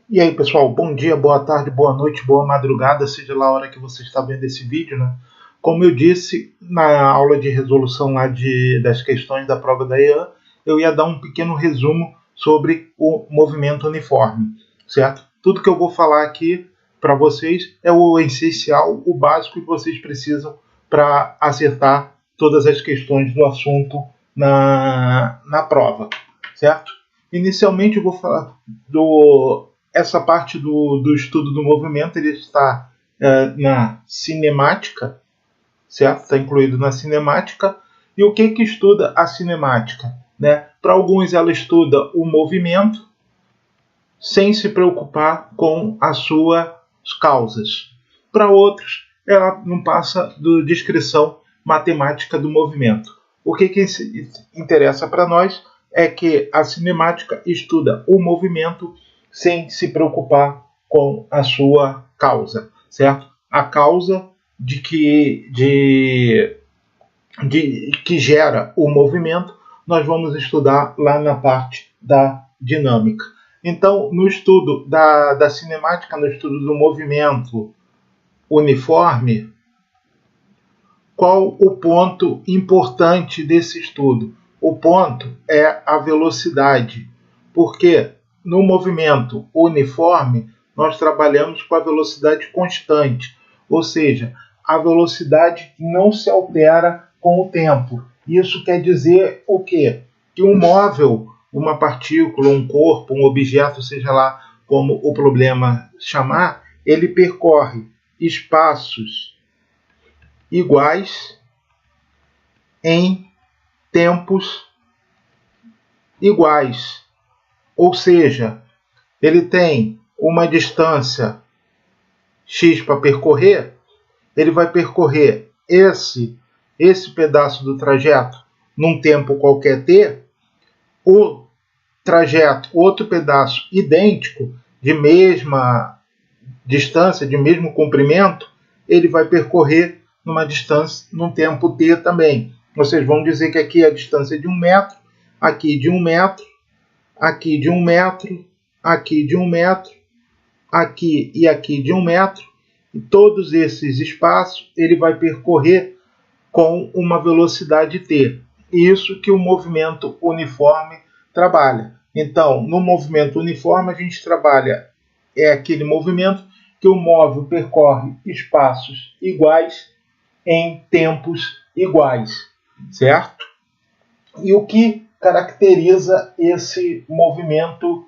E aí, pessoal, bom dia, boa tarde, boa noite, boa madrugada, seja lá a hora que você está vendo esse vídeo, né? Como eu disse na aula de resolução lá das questões da prova da EAN, eu ia dar um pequeno resumo sobre o movimento uniforme, certo? Tudo que eu vou falar aqui para vocês é o essencial, o básico que vocês precisam para acertar todas as questões do assunto na prova, certo? Inicialmente eu vou falar essa parte do estudo do movimento, ele está na cinemática, certo? Está incluído na cinemática. E o que estuda a cinemática? Né? Para alguns ela estuda o movimento sem se preocupar com as suas causas. Para outros, ela não passa de descrição matemática do movimento. O que interessa para nós é que a cinemática estuda o movimento sem se preocupar com a sua causa, certo? A causa que gera o movimento, nós vamos estudar lá na parte da dinâmica. Então, no estudo da cinemática, no estudo do movimento uniforme, qual o ponto importante desse estudo? O ponto é a velocidade, porque no movimento uniforme nós trabalhamos com a velocidade constante, ou seja, a velocidade não se altera com o tempo. Isso quer dizer o quê? Que um móvel, uma partícula, um corpo, um objeto, seja lá como o problema chamar, ele percorre espaços iguais em tempos iguais. Ou seja, ele tem uma distância x para percorrer, ele vai percorrer esse pedaço do trajeto num tempo qualquer t, o trajeto, outro pedaço idêntico, de mesma distância, de mesmo comprimento, ele vai percorrer numa distância, num tempo t também. Vocês vão dizer que aqui é a distância de 1 metro, aqui de 1 metro, aqui de 1 metro, aqui de 1 metro, aqui e aqui de 1 metro, e todos esses espaços ele vai percorrer com uma velocidade t. Isso que o movimento uniforme trabalha. Então, no movimento uniforme a gente trabalha aquele movimento que o móvel percorre espaços iguais em tempos iguais, certo? E o que caracteriza esse movimento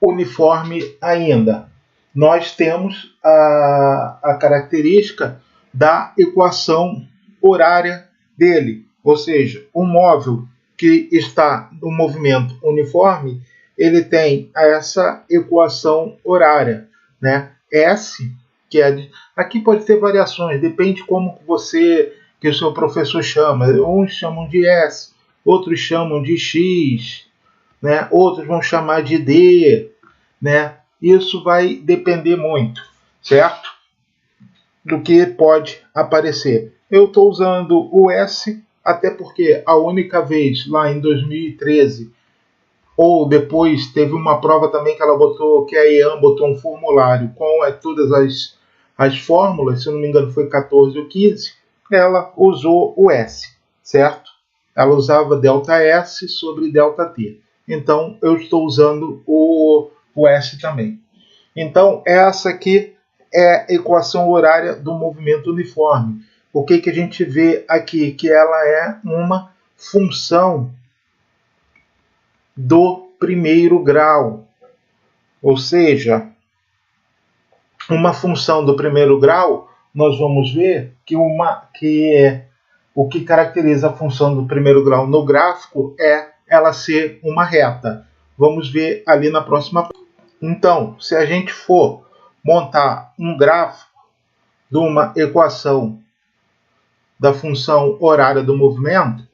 uniforme ainda? Nós temos a característica da equação horária dele, ou seja, um móvel que está no movimento uniforme, ele tem essa equação horária, né? S, que é aqui pode ter variações, depende como que o seu professor chama. Uns chamam de S, outros chamam de X, né? Outros vão chamar de D, né? Isso vai depender muito, certo? Do que pode aparecer. Eu estou usando o S, até porque a única vez lá em 2013, ou depois teve uma prova também que ela botou, que a EAN botou um formulário com todas as fórmulas, se eu não me engano foi 14 ou 15, ela usou o S, certo? Ela usava ΔS sobre ΔT. Então eu estou usando o S também. Então essa aqui é a equação horária do movimento uniforme. O que a gente vê aqui? Que ela é uma função do primeiro grau. Ou seja, uma função do primeiro grau, nós vamos ver que o que caracteriza a função do primeiro grau no gráfico é ela ser uma reta. Vamos ver ali na próxima. Então, se a gente for montar um gráfico de uma equação da função horária do movimento,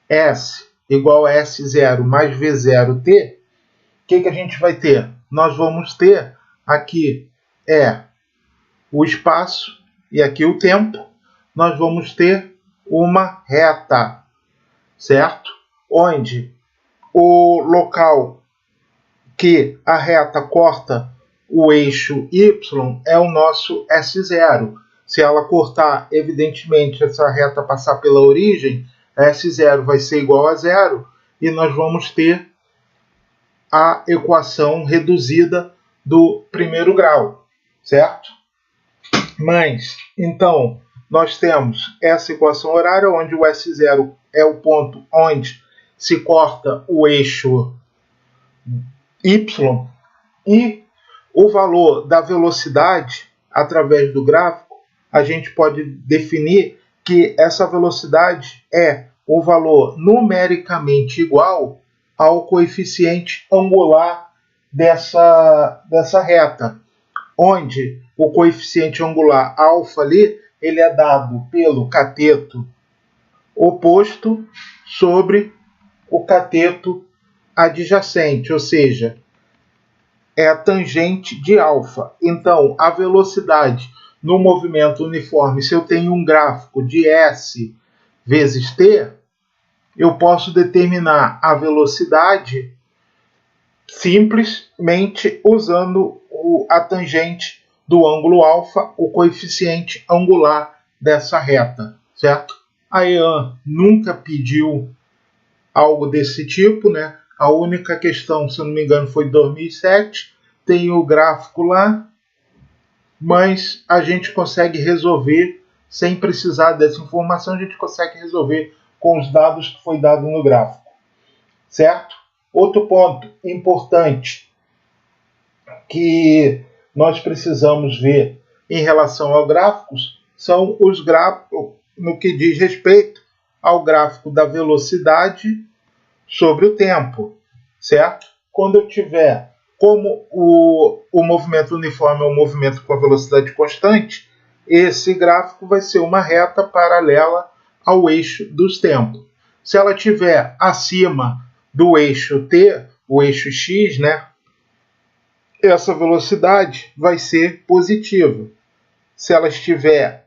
S igual a S0 mais V0t, o que a gente vai ter? Nós vamos ter aqui o espaço e aqui o tempo. Nós vamos ter uma reta, certo? Onde o local que a reta corta o eixo Y é o nosso S0. Se ela cortar, evidentemente, essa reta passar pela origem, S0 vai ser igual a 0 e nós vamos ter a equação reduzida do primeiro grau, certo? Mas, então, nós temos essa equação horária, onde o S0 é o ponto onde se corta o eixo Y, e o valor da velocidade, através do gráfico, a gente pode definir que essa velocidade é o valor numericamente igual ao coeficiente angular dessa reta, onde o coeficiente angular alfa ali, ele é dado pelo cateto oposto sobre o cateto adjacente, ou seja, é a tangente de alfa. Então, a velocidade no movimento uniforme, se eu tenho um gráfico de S vezes T, eu posso determinar a velocidade simplesmente usando a tangente do ângulo alfa, o coeficiente angular dessa reta, certo? A EAN nunca pediu algo desse tipo, né? A única questão, se eu não me engano, foi 2007, tem o gráfico lá, mas a gente consegue resolver, sem precisar dessa informação, a gente consegue resolver com os dados que foi dado no gráfico, certo? Outro ponto importante que nós precisamos ver em relação aos gráficos são os gráficos no que diz respeito ao gráfico da velocidade sobre o tempo, certo? Quando eu tiver, como o movimento uniforme é um movimento com a velocidade constante, esse gráfico vai ser uma reta paralela ao eixo dos tempos. Se ela estiver acima do eixo T, o eixo X, né? Essa velocidade vai ser positiva. Se ela estiver,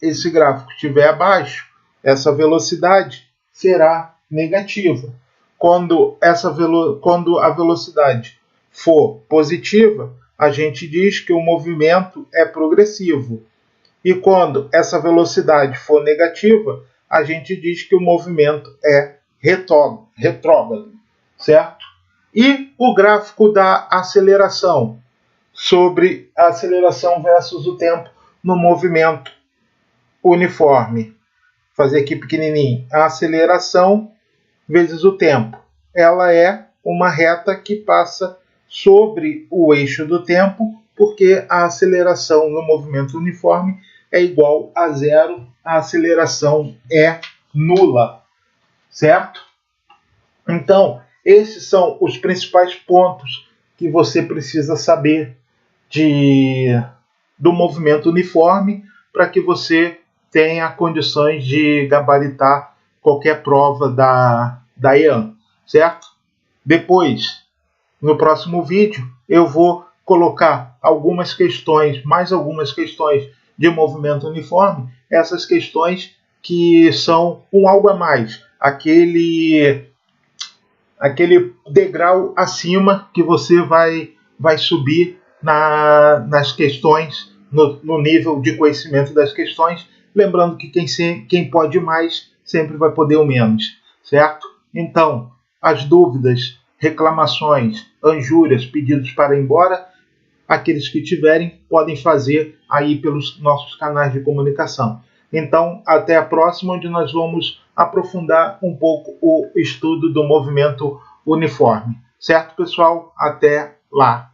esse gráfico estiver abaixo, essa velocidade será negativa. Quando a velocidade for positiva, a gente diz que o movimento é progressivo. E quando essa velocidade for negativa, a gente diz que o movimento é retrógrado, certo? E o gráfico da aceleração, sobre a aceleração versus o tempo no movimento uniforme. Fazer aqui pequenininho. A aceleração vezes o tempo. Ela é uma reta que passa sobre o eixo do tempo, porque a aceleração no movimento uniforme é igual a zero, a aceleração é nula, certo? Então, esses são os principais pontos que você precisa saber do movimento uniforme para que você tenha condições de gabaritar qualquer prova da EAN, certo? Depois, no próximo vídeo, eu vou colocar mais algumas questões de movimento uniforme, essas questões que são um algo a mais, aquele degrau acima que você vai subir nas questões, no nível de conhecimento das questões, lembrando que quem pode mais sempre vai poder o menos, certo? Então, as dúvidas, reclamações, injúrias, pedidos para ir embora, aqueles que tiverem podem fazer aí pelos nossos canais de comunicação. Então, até a próxima, onde nós vamos aprofundar um pouco o estudo do movimento uniforme. Certo, pessoal? Até lá!